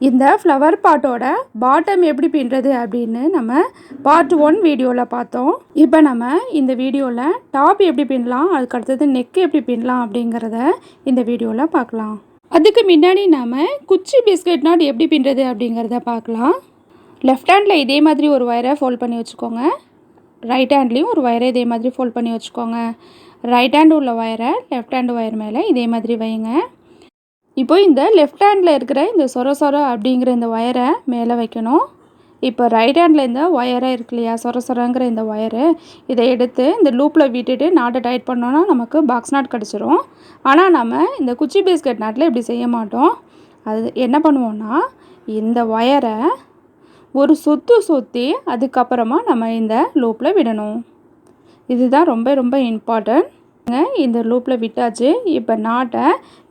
இந்த ஃப்ளவர் பாட்டோட பாட்டம் எப்படி பின்னுறது அப்படின்னு நம்ம பார்ட் 1 வீடியோவில் பார்த்தோம். இப்போ நம்ம இந்த வீடியோவில் டாப் எப்படி பின்னலாம், அதுக்கு அடுத்தது நெக் எப்படி பின்னலாம் அப்படிங்கிறத இந்த வீடியோவில் பார்க்கலாம். அதுக்கு முன்னாடி நாம் குச்சி பிஸ்கட் நாட் எப்படி பின்னுறது அப்படிங்கிறத பார்க்கலாம். லெஃப்ட் ஹேண்டில் இதே மாதிரி ஒரு ஒயரை ஃபோல்ட் பண்ணி வச்சுக்கோங்க. ரைட் ஹேண்ட்லேயும் ஒரு ஒயரை இதே மாதிரி ஃபோல்ட் பண்ணி வச்சுக்கோங்க. ரைட் ஹேண்டு உள்ள ஒயரை லெஃப்ட் ஹேண்டு ஒயர் மேலே இதே மாதிரி வைங்க. இப்போ இந்த லெஃப்ட் ஹேண்டில் இருக்கிற இந்த சொர அப்படிங்கிற இந்த ஒயரை மேலே வைக்கணும். இப்போ ரைட் ஹேண்டில் இந்த ஒயரை இருக்கு இல்லையா, சொரங்கிற இந்த ஒயரு, இதை எடுத்து இந்த லூப்பில் விட்டுட்டு நாட்டை டைட் பண்ணோன்னா நமக்கு பாக்ஸ் நாட் கிடச்சிரும். ஆனால் நம்ம இந்த குச்சி பிஸ்கட் நாட்டில் இப்படி செய்ய மாட்டோம். அது என்ன பண்ணுவோன்னா, இந்த ஒயரை ஒரு சுற்றி அதுக்கப்புறமா நம்ம இந்த லூப்பில் விடணும். இதுதான் ரொம்ப இம்பார்ட்டன்ட். இந்த லூப்பில் விட்டாச்சு. இப்போ நாட்டை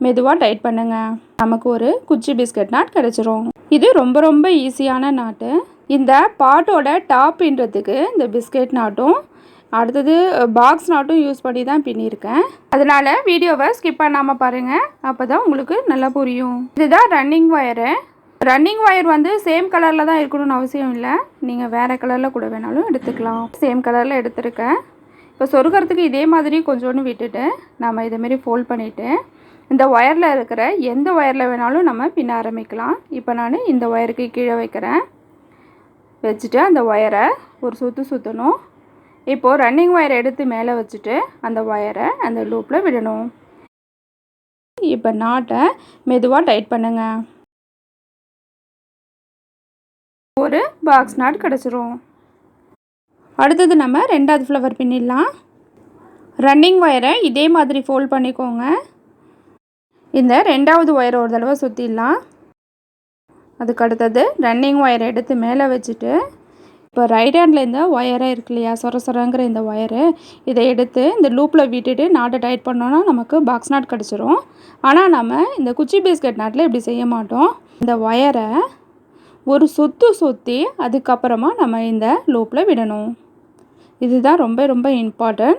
மெதுவாக டைட் பண்ணுங்க. நமக்கு ஒரு குச்சி பிஸ்கட் நாட் கிடச்சிரும். இது ரொம்ப ஈஸியான நாட்டு. இந்த பாட்டோட டாப்ன்றதுக்கு இந்த பிஸ்கட் நாட்டும் அடுத்தது பாக்ஸ் நாட்டும் யூஸ் பண்ணி தான் பின்னியிருக்கேன். அதனால் வீடியோவை ஸ்கிப் பண்ணாமல் பாருங்கள், அப்போ தான் உங்களுக்கு நல்லா புரியும். இதுதான் ரன்னிங் ஒயரு. ரன்னிங் ஒயர் வந்து சேம் கலரில் தான் இருக்கணும்னு அவசியம் இல்லை. நீங்கள் வேறு கலரில் கூட வேணாலும் எடுத்துக்கலாம். சேம் கலரில் எடுத்துருக்கேன். இப்போ சொருகிறதுக்கு இதே மாதிரி கொஞ்சோன்னு விட்டுட்டு நம்ம இதேமாரி ஃபோல்ட் பண்ணிவிட்டு இந்த ஒயரில் இருக்கிற எந்த ஒயரில் வேணாலும் நம்ம பின்ன ஆரம்பிக்கலாம். இப்போ நான் இந்த ஒயருக்கு கீழே வைக்கிறேன். வச்சுட்டு அந்த ஒயரை ஒரு சுற்றணும். இப்போது ரன்னிங் ஒயரை எடுத்து மேலே வச்சுட்டு அந்த ஒயரை அந்த லூப்பில் விடணும். இப்போ நாட்டை மெதுவாக டைட் பண்ணுங்க. ஒரு பாக்ஸ் நாட் கிடச்சிரும். அடுத்தது நம்ம ரெண்டாவது ஃப்ளவர் பின்னிடலாம். ரன்னிங் ஒயரை இதே மாதிரி ஃபோல்ட் பண்ணிக்கோங்க. இந்த ரெண்டாவது ஒயரை ஒரு தடவை சுற்றிடலாம். அதுக்கு அடுத்தது ரன்னிங் ஒயரை எடுத்து மேலே வச்சுட்டு இப்போ ரைட் ஹேண்டில் இந்த ஒயரை இருக்கு இல்லையா, சொரங்கிற இந்த ஒயரு, இதை எடுத்து இந்த லூப்பில் விட்டுட்டு நாட்டை டைட் பண்ணோன்னா நமக்கு பாக்ஸ் நாட் கிடச்சிரும். ஆனால் நம்ம இந்த குச்சி பிஸ்கட் நாட்டில் இப்படி செய்ய மாட்டோம். இந்த ஒயரை ஒரு சுற்றி அதுக்கப்புறமா நம்ம இந்த லூப்பில் விடணும். இதுதான் ரொம்ப இம்பார்ட்டன்ட்.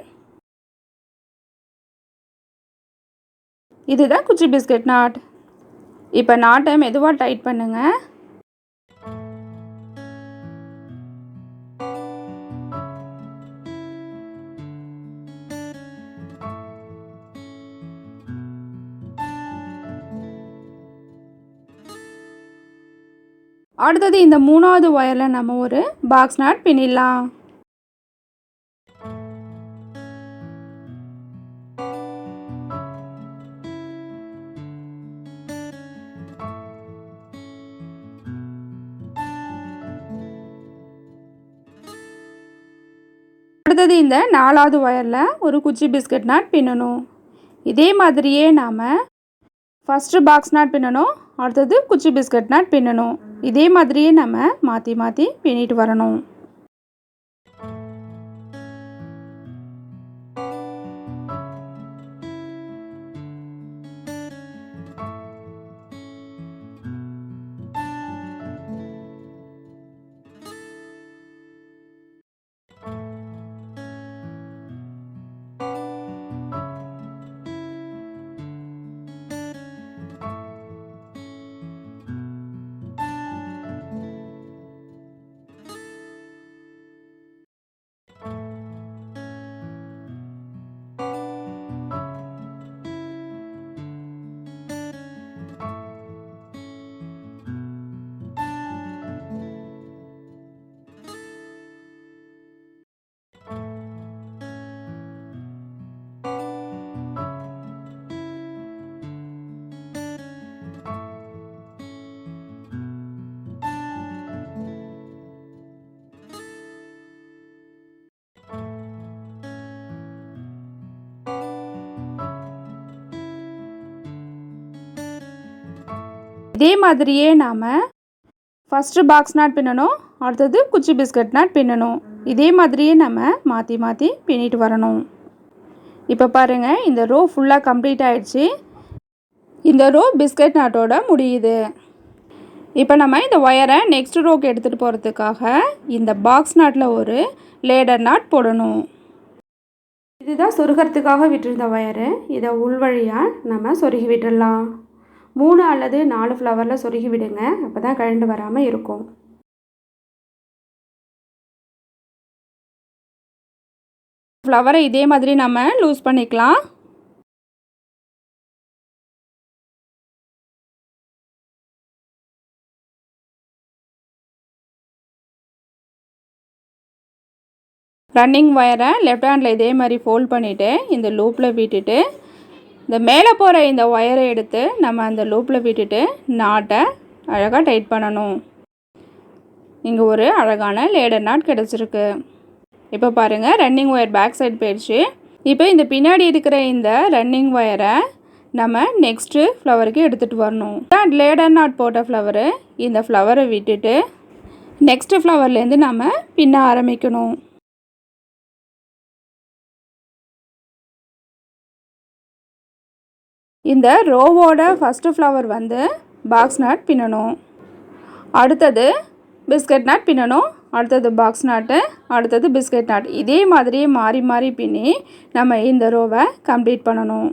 இதுதான் குச்சி பிஸ்கட் நாட். இப்போ நாட்டை மெதுவாக டைட் பண்ணுங்க. அடுத்தது இந்த மூணாவது ஒயரில் நம்ம ஒரு பாக்ஸ் நாட் பின்னிடலாம். அடுத்தது இந்த நாலாவது ஒயரில் ஒரு குச்சி பிஸ்கட் நாட் பின்னணும். இதே மாதிரியே நாம் ஃபஸ்ட்டு பாக்ஸ் நாட் பின்னணும், அடுத்தது குச்சி பிஸ்கட் நாட் பின்னணும். இதே மாதிரியே நம்ம மாற்றி பின்னிட்டு வரணும். இதே மாதிரியே நாம் ஃபஸ்ட்டு பாக்ஸ் நாட் பின்னணும், அடுத்தது குச்சி பிஸ்கட் நாட் பின்னணும். இதே மாதிரியே நம்ம மாற்றி பின்னிட்டு வரணும். இப்போ பாருங்கள், இந்த ரோ ஃபுல்லாக கம்ப்ளீட் ஆகிடுச்சு. இந்த ரோ பிஸ்கட் நாட்டோட முடியுது. இப்போ நம்ம இந்த ஒயரை நெக்ஸ்ட் ரோக்கு எடுத்துகிட்டு போகிறதுக்காக இந்த பாக்ஸ் நாட்டில் ஒரு லேடர் நாட் போடணும். இதுதான் சொருகிறதுக்காக விட்டுருந்த ஒயரு. இதை உள்வழியாக நம்ம சொருகி விட்டுடலாம். 3 அல்லது 4 ஃப்ளவரில் சொருகி விடுங்க. அப்போ தான் கழண்டு வராமல் இருக்கும். ஃப்ளவரை இதே மாதிரி நம்ம லூஸ் பண்ணிக்கலாம். ரன்னிங் ஒயரை லெஃப்ட் ஹேண்டில் இதே மாதிரி ஃபோல்ட் பண்ணிவிட்டு இந்த லூப்பில் விட்டுட்டு இந்த மேலே போகிற இந்த ஒயரை எடுத்து நம்ம அந்த லூப்பில் விட்டுட்டு நாட்டை அழகாக டைட் பண்ணணும். இங்கே ஒரு அழகான லேடர் நாட் கிடச்சிருக்கு. இப்போ பாருங்கள், ரன்னிங் ஒயர் பேக் சைடு போயிடுச்சு. இப்போ இந்த பின்னாடி இருக்கிற இந்த ரன்னிங் ஒயரை நம்ம நெக்ஸ்ட்டு ஃப்ளவருக்கு எடுத்துகிட்டு வரணும். லேடர் நாட் போட்ட ஃப்ளவரு இந்த ஃப்ளவரை விட்டுட்டு நெக்ஸ்ட்டு ஃப்ளவர்லேருந்து நம்ம பின்ன ஆரம்பிக்கணும். இந்த ரோவோட ஃபஸ்ட்டு ஃப்ளவர் வந்து பாக்ஸ் நாட் பின்னணும். அடுத்தது பிஸ்கட் நாட் பின்னணும். அடுத்தது பாக்ஸ் நாட்டு, அடுத்தது பிஸ்கட் நாட். இதே மாதிரியே மாறி மாறி பின்னி நம்ம இந்த ரோவை கம்ப்ளீட் பண்ணணும்.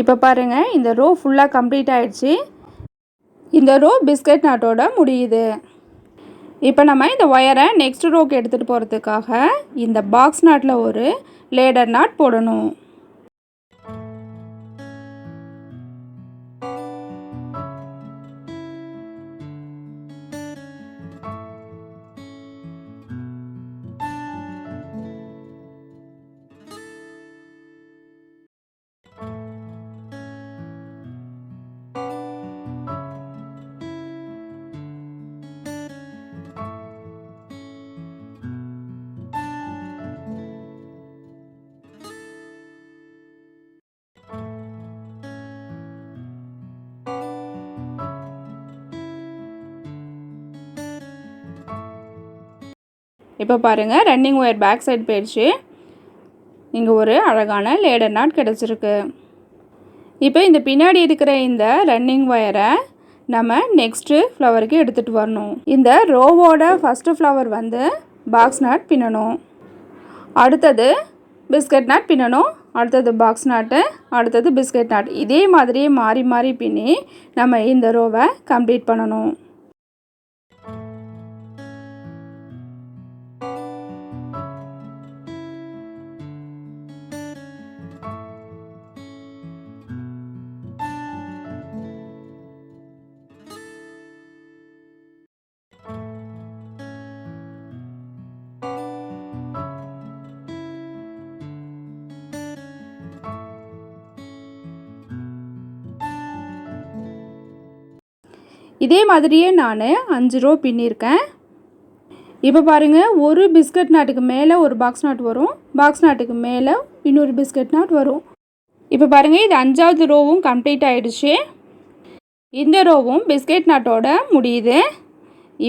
இப்போ பாருங்கள், இந்த ரோ ஃபுல்லாக கம்ப்ளீட் ஆகிடுச்சு. இந்த ரோ பிஸ்கட் நாட்டோட முடியுது. இப்போ நம்ம இந்த ஒயரை நெக்ஸ்ட் ரோக்கு எடுத்துகிட்டு போகிறதுக்காக இந்த பாக்ஸ் நாட்டில் ஒரு லேடர் நாட் போடணும். இப்போ பாருங்கள், ரன்னிங் ஒயர் பேக் சைடு போயிடுச்சு. இங்கே ஒரு அழகான லேடர் நாட் கிடச்சிருக்கு. இப்போ இந்த பின்னாடி இருக்கிற இந்த ரன்னிங் ஒயரை நம்ம நெக்ஸ்ட்டு ஃப்ளவருக்கு எடுத்துகிட்டு வரணும். இந்த ரோவோட ஃபஸ்ட்டு ஃப்ளவர் வந்து பாக்ஸ் நாட் பின்னணும். அடுத்தது பிஸ்கட் நாட் பின்னணும். அடுத்தது பாக்ஸ் நாட்டு, அடுத்தது பிஸ்கட் நாட். இதே மாதிரியே மாறி மாறி பின்னி நம்ம இந்த ரோவை கம்ப்ளீட் பண்ணணும். இதே மாதிரியே நான் 5 ரோ பின்னியிருக்கேன். இப்போ பாருங்கள், ஒரு பிஸ்கட் நாட்டுக்கு மேலே ஒரு பாக்ஸ் நாட் வரும், பாக்ஸ் நாட்டுக்கு மேலே இன்னொரு பிஸ்கட் நாட் வரும். இப்போ பாருங்கள், இது 5வது ரோவும் கம்ப்ளீட் ஆகிடுச்சு. இந்த ரோவும் பிஸ்கட் நாட்டோட முடியுது.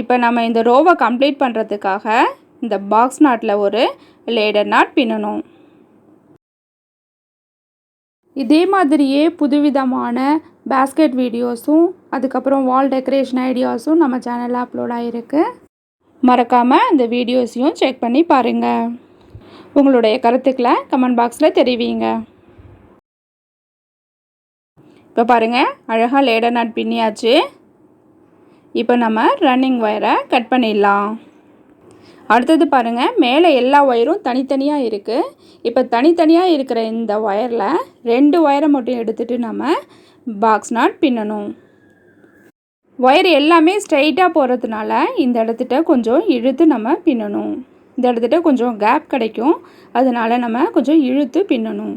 இப்போ நம்ம இந்த ரோவை கம்ப்ளீட் பண்ணுறதுக்காக இந்த பாக்ஸ் நாட்டில் ஒரு லேடர் நாட் பின்னணும். இதே மாதிரியே புதுவிதமான பேஸ்கெட் வீடியோஸும் அதுக்கப்புறம் வால் டெக்கரேஷன் ஐடியாஸும் நம்ம சேனலில் அப்லோட் ஆகிருக்கு. மறக்காமல் இந்த வீடியோஸையும் செக் பண்ணி பாருங்கள். உங்களுடைய கருத்துக்களை கமெண்ட் பாக்ஸில் தெரிவிங்க. இப்போ பாருங்கள், அழகாக லேடர் நாட் பின்னியாச்சு. இப்போ நம்ம ரன்னிங் ஒயரை கட் பண்ணிடலாம். அடுத்தது பாருங்கள், மேலே எல்லா ஒயரும் தனித்தனியாக இருக்குது. இப்போ தனித்தனியாக இருக்கிற இந்த ஒயரில் 2 ஒயரை மட்டும் எடுத்துகிட்டு நம்ம பாக்ஸ் நாட் பின்னணும். ஒயர் எல்லாமே ஸ்ட்ரைட்டாக போகிறதுனால இந்த இடத்துட்ட கொஞ்சம் இழுத்து நம்ம பின்னணும். இந்த இடத்துட்ட கொஞ்சம் கேப் கிடைக்கும், அதனால் நம்ம கொஞ்சம் இழுத்து பின்னணும்.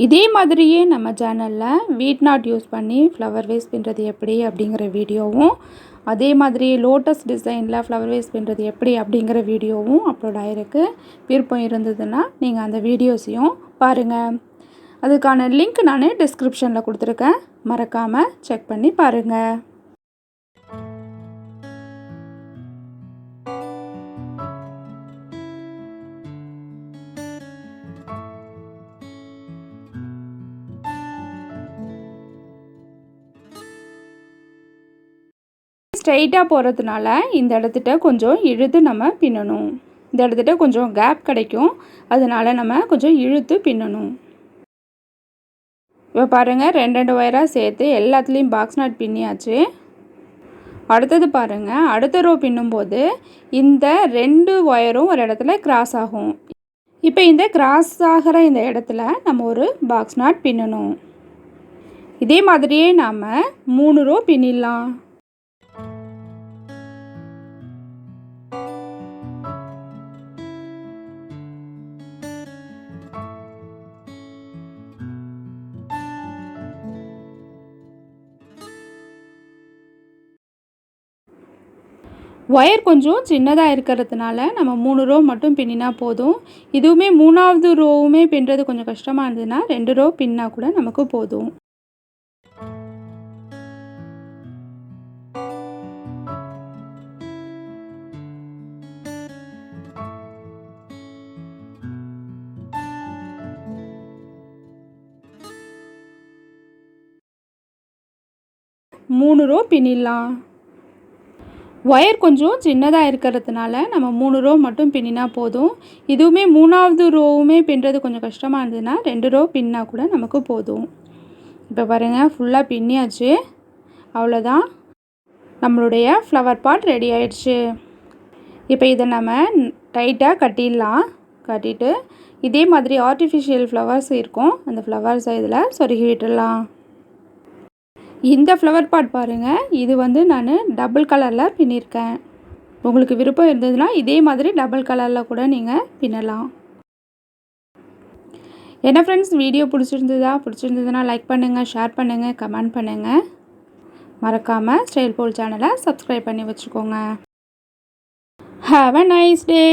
இதே மாதிரியே நம்ம சேனலில் வீட் நாட் யூஸ் பண்ணி ஃப்ளவர் வேஸ் பின்னுறது எப்படி அப்படிங்கிற வீடியோவும், அதே மாதிரி லோட்டஸ் டிசைனில் ஃப்ளவர் வேஸ் பின்னுறது எப்படி அப்படிங்கிற வீடியோவும் அப்லோட் ஆகிருக்கு. விருப்பம் இருந்ததுன்னா நீங்கள் அந்த வீடியோஸையும் பாருங்கள். அதுக்கான லிங்க் நான் டிஸ்கிரிப்ஷனில் கொடுத்துருக்கேன், மறக்காமல் செக் பண்ணி பாருங்கள். ஸ்ட்ரைட்டாக போகிறதுனால இந்த இடத்துட்ட கொஞ்சம் இழுத்து நம்ம பின்னணும். இந்த இடத்துட்ட கொஞ்சம் கேப் கிடைக்கும், அதனால் நம்ம கொஞ்சம் இழுத்து பின்னணும். இப்போ பாருங்கள், 2 ஒயராக சேர்த்து எல்லாத்துலேயும் பாக்ஸ் நாட் பின்னியாச்சு. அடுத்தது பாருங்கள், அடுத்த ரோ பின்னும்போது இந்த 2 ஒயரும் ஒரு இடத்துல கிராஸ் ஆகும். இப்போ இந்த கிராஸ் ஆகிற இந்த இடத்துல நம்ம ஒரு பாக்ஸ் நாட் பின்னணும். இதே மாதிரியே நாம் 3 ரோ பின்னிடலாம். ஒயர் கொஞ்சம் சின்னதாக இருக்கிறதுனால நம்ம 3 ரோ மட்டும் பின்னினா போதும். இதுவுமே 3வது ரோவுமே பின்னுறது கொஞ்சம் கஷ்டமாக இருந்ததுன்னா 2 ரோ பின்னா கூட நமக்கு போதும். மூணு ரோ பின்னிடலாம். ஒயர் கொஞ்சம் சின்னதாக இருக்கிறதுனால நம்ம 3 ரோ மட்டும் பின்னினா போதும். இதுவுமே 3வது ரோவுமே பின்னுறது கொஞ்சம் கஷ்டமாக இருந்ததுன்னா 2 ரோ பின்னா கூட நமக்கு போதும். இப்போ பாருங்கள், ஃபுல்லாக பின்னியாச்சு. அவ்வளோதான், நம்மளுடைய ஃப்ளவர் பாட் ரெடி ஆயிடுச்சு. இப்போ இதை நம்ம டைட்டாக கட்டிடலாம். கட்டிட்டு இதே மாதிரி ஆர்டிஃபிஷியல் ஃப்ளவர்ஸ் இருக்கும், அந்த ஃப்ளவர்ஸை இதில் சொருகி விட்டுடலாம். இந்த ஃப்ளவர் பாட் பாருங்கள், இது வந்து நான் டபுள் கலரில் பின்னிருக்கேன். உங்களுக்கு விருப்பம் இருந்ததுன்னா இதே மாதிரி டபுள் கலரில் கூட நீங்கள் பின்னலாம். என்ன ஃப்ரெண்ட்ஸ், வீடியோ பிடிச்சிருந்ததுன்னா லைக் பண்ணுங்கள், ஷேர் பண்ணுங்கள், கமெண்ட் பண்ணுங்கள். மறக்காமல் ஸ்டைல் போல் சேனலை சப்ஸ்கிரைப் பண்ணி வச்சுக்கோங்க. Have a nice day.